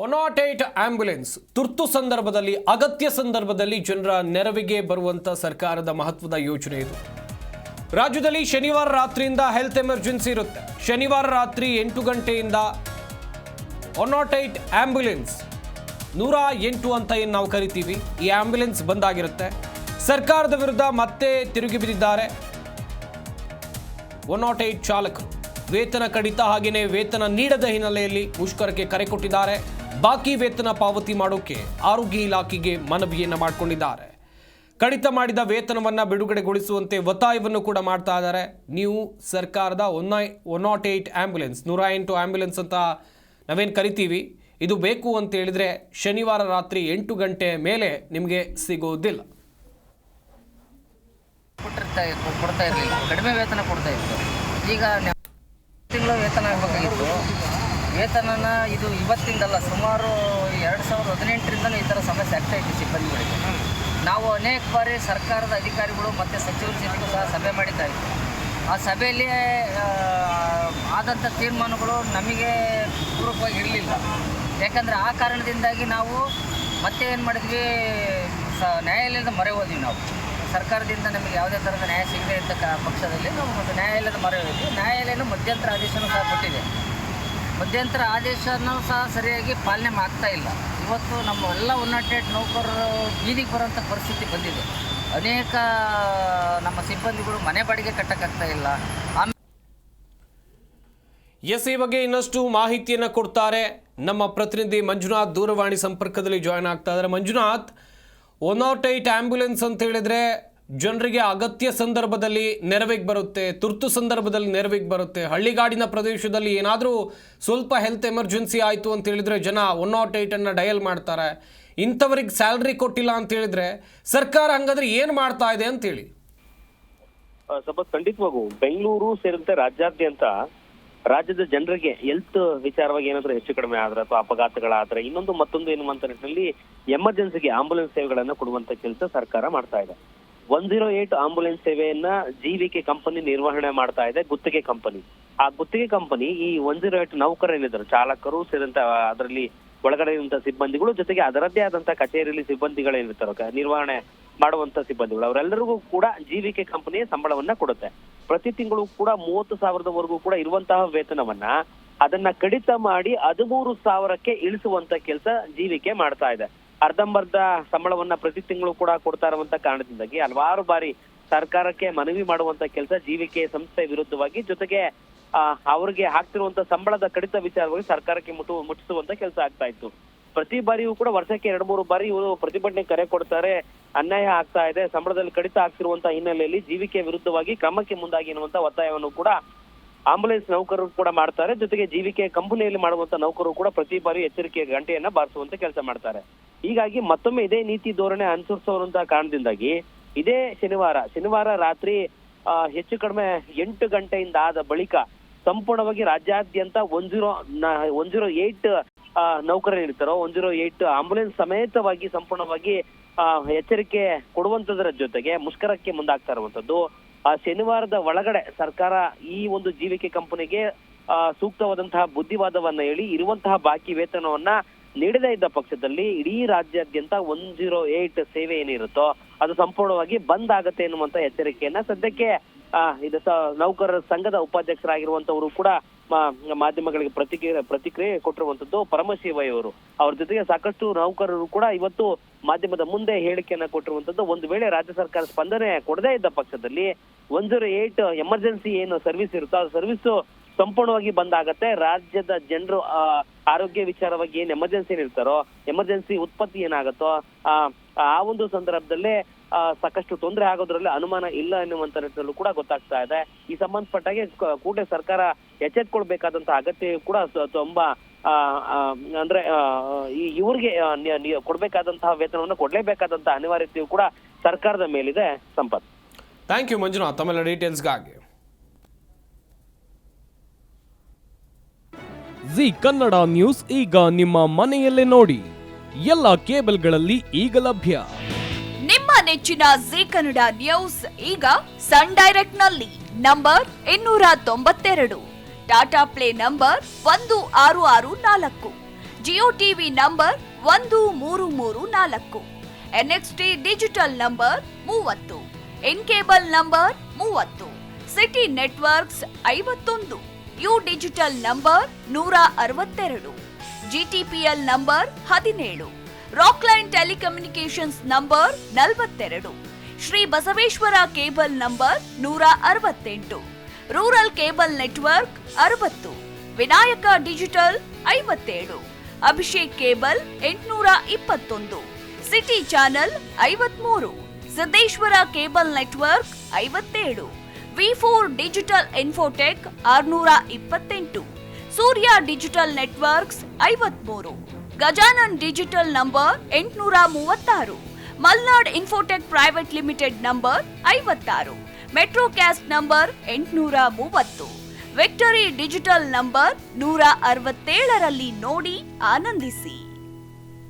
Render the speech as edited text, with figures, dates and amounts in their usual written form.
108 ambulance ತುರ್ತು ಸಂದರ್ಭದಲ್ಲಿ ಅಗತ್ಯ ಸಂದರ್ಭದಲ್ಲಿ ಜನರ ನೆರವಿಗೆ ಬರುವಂತ ಸರ್ಕಾರದ ಮಹತ್ವದ ಯೋಜನೆ ಇದು. ರಾಜ್ಯದಲ್ಲಿ ಶನಿವಾರ ರಾತ್ರಿಯಿಂದ ಹೆಲ್ತ್ ಎಮರ್ಜೆನ್ಸಿ ಇರುತ್ತೆ. ಶನಿವಾರ ರಾತ್ರಿ 8 ಗಂಟೆಯಿಂದ 108 ಆಂಬ್ಯುಲೆನ್ಸ್ 108 ಅಂತ ಏನು ನಾವು ಕರಿತೀವಿ, ಈ ಆಂಬ್ಯುಲೆನ್ಸ್ ಬಂದಾಗಿರುತ್ತೆ. ಸರ್ಕಾರದ ವಿರುದ್ಧ ಮತ್ತೆ ತಿರುಗಿ ಬಿದ್ದಿದ್ದಾರೆ 108 ಚಾಲಕರು. ವೇತನ ಕಡಿತ ಹಾಗೆಯೇ ವೇತನ ನೀಡದ ಹಿನ್ನೆಲೆಯಲ್ಲಿ ಮುಷ್ಕರಕ್ಕೆ ಕರೆ ಕೊಟ್ಟಿದ್ದಾರೆ. ಬಾಕಿ ವೇತನ ಪಾವತಿ ಮಾಡೋಕೆ ಆರೋಗ್ಯ ಇಲಾಖೆಗೆ ಮನವಿಯನ್ನು ಮಾಡಿಕೊಂಡಿದ್ದಾರೆ. ಕಡಿತ ಮಾಡಿದ ವೇತನವನ್ನು ಬಿಡುಗಡೆಗೊಳಿಸುವಂತೆ ಒತ್ತಾಯವನ್ನು ಕೂಡ ಮಾಡ್ತಾ ಇದ್ದಾರೆ. ನೀವು ಸರ್ಕಾರದ 108 ಆಂಬ್ಯುಲೆನ್ಸ್ 108 ಆಂಬ್ಯುಲೆನ್ಸ್ ಅಂತ ನಾವೇನು ಕರಿತೀವಿ, ಇದು ಬೇಕು ಅಂತ ಹೇಳಿದ್ರೆ ಶನಿವಾರ ರಾತ್ರಿ 8 ಗಂಟೆ ಮೇಲೆ ನಿಮಗೆ ಸಿಗೋದಿಲ್ಲ. ಕೊಡ್ತಾ ಇರಲಿಲ್ಲ, ಕಡಿಮೆ ವೇತನ ಕೊಡ್ತಾ ಇತ್ತು. ಈಗ ತಿಂಗಳು ವೇತನ ಆಗಬೇಕಾಗಿತ್ತು. ವೇತನನ ಇದು ಇವತ್ತಿಂದಲ್ಲ, ಸುಮಾರು 2018ರಿಂದಲೂ ಈ ಥರ ಸಮಸ್ಯೆ ಆಗ್ತಾ ಇತ್ತು ಸಿಬ್ಬಂದಿಗಳಿಗೆ. ನಾವು ಅನೇಕ ಬಾರಿ ಸರ್ಕಾರದ ಅಧಿಕಾರಿಗಳು ಮತ್ತು ಸಚಿವರ ಜೊತೆಗೂ ಸಹ ಸಭೆ ಮಾಡಿತಾ ಇತ್ತು. ಆ ಸಭೆಯಲ್ಲಿ ಆದಂಥ ತೀರ್ಮಾನಗಳು ನಮಗೆ ಪೂರಕವಾಗಿ ಇರಲಿಲ್ಲ. ಯಾಕಂದರೆ ಆ ಕಾರಣದಿಂದಾಗಿ ನಾವು ಮತ್ತೆ ಏನು ಮಾಡಿದ್ವಿ, ನ್ಯಾಯಾಲಯದ ಮೊರೆ ಹೋದ್ವಿ. ನಾವು ಸರ್ಕಾರದಿಂದ ನಮಗೆ ಯಾವುದೇ ಥರದ ನ್ಯಾಯ ಸಿಗದೆ ಇದ್ದ ಪಕ್ಷದಲ್ಲಿ ನಾವು ಮತ್ತು ನ್ಯಾಯಾಲಯದ ಮೊರೆ ಹೋದ್ವಿ. ನ್ಯಾಯಾಲಯನೂ ಮಧ್ಯಂತರ ಆದೇಶನೂ ಸಹ ಕೊಟ್ಟಿದೆ. ಮಧ್ಯಂತರ ಆದೇಶನೂ ಸಹ ಸರಿಯಾಗಿ ಪಾಲನೆ ಆಗ್ತಾ ಇಲ್ಲ. ಇವತ್ತು ನಮ್ಮ ಎಲ್ಲ 108 ನೌಕರರು ಬೀದಿಗೆ ಬರೋಂಥ ಪರಿಸ್ಥಿತಿ ಬಂದಿದೆ. ಅನೇಕ ನಮ್ಮ ಸಿಬ್ಬಂದಿಗಳು ಮನೆ ಬಾಡಿಗೆ ಕಟ್ಟಕ್ಕಾಗ್ತಾ ಇಲ್ಲ. ಈ ಬಗ್ಗೆ ಇನ್ನಷ್ಟು ಮಾಹಿತಿಯನ್ನು ಕೊಡ್ತಾರೆ ನಮ್ಮ ಪ್ರತಿನಿಧಿ ಮಂಜುನಾಥ್. ದೂರವಾಣಿ ಸಂಪರ್ಕದಲ್ಲಿ ಜಾಯ್ನ್ ಆಗ್ತಾ ಇದ್ದಾರೆ. ಮಂಜುನಾಥ್, 108 ಆಂಬ್ಯುಲೆನ್ಸ್ ಅಂತ ಹೇಳಿದ್ರೆ ಜನರಿಗೆ ಅಗತ್ಯ ಸಂದರ್ಭದಲ್ಲಿ ನೆರವಿಗೆ ಬರುತ್ತೆ, ತುರ್ತು ಸಂದರ್ಭದಲ್ಲಿ ನೆರವಿಗೆ ಬರುತ್ತೆ. ಹಳ್ಳಿಗಾಡಿನ ಪ್ರದೇಶದಲ್ಲಿ ಏನಾದರೂ ಸ್ವಲ್ಪ ಹೆಲ್ತ್ ಎಮರ್ಜೆನ್ಸಿ ಆಯಿತು ಅಂತ ಹೇಳಿದ್ರೆ ಜನ 108 ಡಯಲ್ ಮಾಡ್ತಾರೆ. ಇಂಥವ್ರಿಗೆ ಸ್ಯಾಲ್ರಿ ಕೊಟ್ಟಿಲ್ಲ ಅಂತ ಹೇಳಿದ್ರೆ ಸರ್ಕಾರ ಹಂಗಾದ್ರೆ ಏನು ಮಾಡ್ತಾ ಇದೆ ಅಂತೇಳಿ? ಸ್ವಲ್ಪ ಖಂಡಿತವಾಗೂ ಬೆಂಗಳೂರು ಸೇರಿದಂತೆ ರಾಜ್ಯಾದ್ಯಂತ ರಾಜ್ಯದ ಜನರಿಗೆ ಹೆಲ್ತ್ ವಿಚಾರವಾಗಿ ಏನಾದ್ರೂ ಹೆಚ್ಚು ಕಡಿಮೆ ಆದ್ರೆ ಅಥವಾ ಅಪಘಾತಗಳಾದ್ರೆ ಇನ್ನೊಂದು ಮತ್ತೊಂದು ಎನ್ನುವಂತ ನಿಟ್ಟಿನಲ್ಲಿ ಎಮರ್ಜೆನ್ಸಿಗೆ ಆಂಬುಲೆನ್ಸ್ ಸೇವೆಗಳನ್ನ ಕೊಡುವಂತ ಕೆಲಸ ಸರ್ಕಾರ ಮಾಡ್ತಾ ಇದೆ. 108 ಆಂಬುಲೆನ್ಸ್ ಸೇವೆಯನ್ನ ಜೀವಿಕೆ ಕಂಪನಿ ನಿರ್ವಹಣೆ ಮಾಡ್ತಾ ಇದೆ, ಗುತ್ತಿಗೆ ಕಂಪನಿ. ಆ ಗುತ್ತಿಗೆ ಕಂಪನಿ ಈ 108 ನೌಕರರು ಏನಿದ್ರು, ಚಾಲಕರು ಸೇರಿದಂತ ಅದರಲ್ಲಿ ಒಳಗಡೆ ಇರುವಂತಹ ಸಿಬ್ಬಂದಿಗಳು, ಜೊತೆಗೆ ಅದರದ್ದೇ ಆದಂತ ಕಚೇರಿಯಲ್ಲಿ ಸಿಬ್ಬಂದಿಗಳೇನಿರ್ತಾರೋ ನಿರ್ವಹಣೆ ಮಾಡುವಂತ ಸಿಬ್ಬಂದಿಗಳು, ಅವರೆಲ್ಲರಿಗೂ ಕೂಡ ಜೀವಿಕೆ ಕಂಪನಿಯ ಸಂಬಳವನ್ನ ಕೊಡುತ್ತೆ. ಪ್ರತಿ ತಿಂಗಳು ಕೂಡ 30,000ವರೆಗೂ ಕೂಡ ಇರುವಂತಹ ವೇತನವನ್ನ ಅದನ್ನ ಕಡಿತ ಮಾಡಿ 13,000ಕ್ಕೆ ಇಳಿಸುವಂತ ಕೆಲಸ ಜೀವಿಕೆ ಮಾಡ್ತಾ ಇದೆ. ಅರ್ಧಂಬರ್ಧ ಸಂಬಳವನ್ನ ಪ್ರತಿ ತಿಂಗಳು ಕೂಡ ಕೊಡ್ತಾ ಇರುವಂತ ಕಾರಣದಿಂದಾಗಿ ಹಲವಾರು ಬಾರಿ ಸರ್ಕಾರಕ್ಕೆ ಮನವಿ ಮಾಡುವಂತ ಕೆಲಸ ಜೀವಿಕೆ ಸಂಸ್ಥೆ ವಿರುದ್ಧವಾಗಿ, ಜೊತೆಗೆ ಅವ್ರಿಗೆ ಹಾಕ್ತಿರುವಂತ ಸಂಬಳದ ಕಡಿತ ವಿಚಾರವಾಗಿ ಸರ್ಕಾರಕ್ಕೆ ಮುಟ್ಟಿಸುವಂತ ಕೆಲಸ ಆಗ್ತಾ ಇತ್ತು. ಪ್ರತಿ ಬಾರಿಯೂ ಕೂಡ ವರ್ಷಕ್ಕೆ 2-3 ಬಾರಿ ಇವರು ಪ್ರತಿಭಟನೆ ಕರೆ ಕೊಡ್ತಾರೆ. ಅನ್ಯಾಯ ಆಗ್ತಾ ಇದೆ, ಸಂಬಳದಲ್ಲಿ ಕಡಿತ ಆಗ್ತಿರುವಂತ ಹಿನ್ನೆಲೆಯಲ್ಲಿ ಜೀವಿಕೆ ವಿರುದ್ಧವಾಗಿ ಕ್ರಮಕ್ಕೆ ಮುಂದಾಗಿ ಎನ್ನುವಂತ ಒತ್ತಾಯವನ್ನು ಕೂಡ ಆಂಬುಲೆನ್ಸ್ ನೌಕರರು ಕೂಡ ಮಾಡ್ತಾರೆ. ಜೊತೆಗೆ ಜೀವಿಕೆ ಕಂಪನಿಯಲ್ಲಿ ಮಾಡುವಂತ ನೌಕರರು ಕೂಡ ಪ್ರತಿ ಬಾರಿ ಎಚ್ಚರಿಕೆಯ ಗಂಟೆಯನ್ನ ಬಾರಿಸುವಂತ ಕೆಲಸ ಮಾಡ್ತಾರೆ. ಹೀಗಾಗಿ ಮತ್ತೊಮ್ಮೆ ಇದೇ ನೀತಿ ಧೋರಣೆ ಅನುಸರಿಸುವಂತ ಕಾರಣದಿಂದಾಗಿ ಇದೇ ಶನಿವಾರ ರಾತ್ರಿ ಹೆಚ್ಚು ಕಡಿಮೆ 8 ಗಂಟೆಯಿಂದ ಆದ ಬಳಿಕ ಸಂಪೂರ್ಣವಾಗಿ ರಾಜ್ಯಾದ್ಯಂತ 108 ನೌಕರರಿರ್ತಾರೋ 108 ಆಂಬುಲೆನ್ಸ್ ಸಮೇತವಾಗಿ ಸಂಪೂರ್ಣವಾಗಿ ಎಚ್ಚರಿಕೆ ಕೊಡುವಂತದರ ಜೊತೆಗೆ ಮುಷ್ಕರಕ್ಕೆ ಮುಂದಾಗ್ತಾ ಇರುವಂತದ್ದು. ಶನಿವಾರದ ಒಳಗಡೆ ಸರ್ಕಾರ ಈ ಒಂದು ಜೀವಿಕೆ ಕಂಪನಿಗೆ ಸೂಕ್ತವಾದಂತಹ ಬುದ್ಧಿವಾದವನ್ನ ಹೇಳಿ ಇರುವಂತಹ ಬಾಕಿ ವೇತನವನ್ನ ನೀಡದೇ ಇದ್ದ ಪಕ್ಷದಲ್ಲಿ ಇಡೀ ರಾಜ್ಯಾದ್ಯಂತ 108 ಸೇವೆ ಏನಿರುತ್ತೋ ಅದು ಸಂಪೂರ್ಣವಾಗಿ ಬಂದ್ ಆಗತ್ತೆ ಎನ್ನುವಂತ ಎಚ್ಚರಿಕೆಯನ್ನ ಸದ್ಯಕ್ಕೆ ಇದು ನೌಕರರ ಸಂಘದ ಉಪಾಧ್ಯಕ್ಷರಾಗಿರುವಂತವರು ಕೂಡ ಮಾಧ್ಯಮಗಳಿಗೆ ಪ್ರತಿಕ್ರಿಯೆ ಕೊಟ್ಟಿರುವಂತದ್ದು. ಪರಮಶಿವಯ್ಯ ಅವರು, ಅವ್ರ ಜೊತೆಗೆ ಸಾಕಷ್ಟು ನೌಕರರು ಕೂಡ ಇವತ್ತು ಮಾಧ್ಯಮದ ಮುಂದೆ ಹೇಳಿಕೆಯನ್ನ ಕೊಟ್ಟಿರುವಂತದ್ದು. ಒಂದು ವೇಳೆ ರಾಜ್ಯ ಸರ್ಕಾರ ಸ್ಪಂದನೆ ಕೊಡದೇ ಇದ್ದ ಪಕ್ಷದಲ್ಲಿ 108 ಎಮರ್ಜೆನ್ಸಿ ಏನು ಸರ್ವಿಸ್ ಇರುತ್ತೋ ಆ ಸರ್ವಿಸ್ ಸಂಪೂರ್ಣವಾಗಿ ಬಂದಾಗತ್ತೆ. ರಾಜ್ಯದ ಜನರು ಆರೋಗ್ಯ ವಿಚಾರವಾಗಿ ಏನ್ ಎಮರ್ಜೆನ್ಸಿ ಇರ್ತಾರೋ, ಎಮರ್ಜೆನ್ಸಿ ಉತ್ಪತ್ತಿ ಏನಾಗತ್ತೋ ಆ ಒಂದು ಸಂದರ್ಭದಲ್ಲೇ ಸಾಕಷ್ಟು ತೊಂದರೆ ಆಗೋದ್ರಲ್ಲಿ ಅನುಮಾನ ಇಲ್ಲ ಎನ್ನುವಂತ ನಿಟ್ಟಿನಲ್ಲೂ ಕೂಡ ಗೊತ್ತಾಗ್ತಾ ಇದೆ. ಈ ಸಂಬಂಧಪಟ್ಟಾಗೆ ಕೂಡಲೇ ಸರ್ಕಾರ ಎಚ್ಚೆತ್ಕೊಳ್ಬೇಕಾದಂತ ಅಗತ್ಯ ಕೂಡ ತುಂಬಾ ಅಂದ್ರೆ ಇವ್ರಿಗೆ ಕೊಡ್ಬೇಕಾದಂತಹ ವೇತನವನ್ನು ಕೊಡ್ಲೇಬೇಕಾದಂತಹ ಅನಿವಾರ್ಯತೆಯು ಕೂಡ ಸರ್ಕಾರದ ಮೇಲಿದೆ. ಸಂಪತ್, ಥ್ಯಾಂಕ್ ಯು ಮಂಜುನಾಥ್ ತಮ್ಮೆಲ್ಲ ಡೀಟೇಲ್ಸ್ಗಾಗಿ. ಜಿ ಕನ್ನಡ ನ್ಯೂಸ್ ಈಗ ನಿಮ್ಮ ಮನೆಯಲ್ಲೇ ನೋಡಿ, ಎಲ್ಲ ಕೇಬಲ್ಗಳಲ್ಲಿ ಈಗ ಲಭ್ಯ. ನಿಮ್ಮ ನೆಚ್ಚಿನ ಜಿ ಕನ್ನಡ ನ್ಯೂಸ್ ಈಗ ಸನ್ ಡೈರೆಕ್ಟ್ ನಲ್ಲಿ number 292, Tata play number 1664, Jio TV number 1334, NXT digital number 30, in cable number 30, city networks 51, U digital number 162, GTPL number 17, Rockline telecommunications number 42, Shri Basaveshwara cable number 168, rural cable network 60, Vinayaka digital 57, Abhishek cable 821, city channel 53, Siddeshwara cable network 57, V4 digital Infotech 628, Surya digital networks 53, Gajanan digital number 836, Malnad infotech private limited number 56, metrocast number 830, victory digital number 167ರಲ್ಲಿ ನೋಡಿ ಆನಂದಿಸಿ.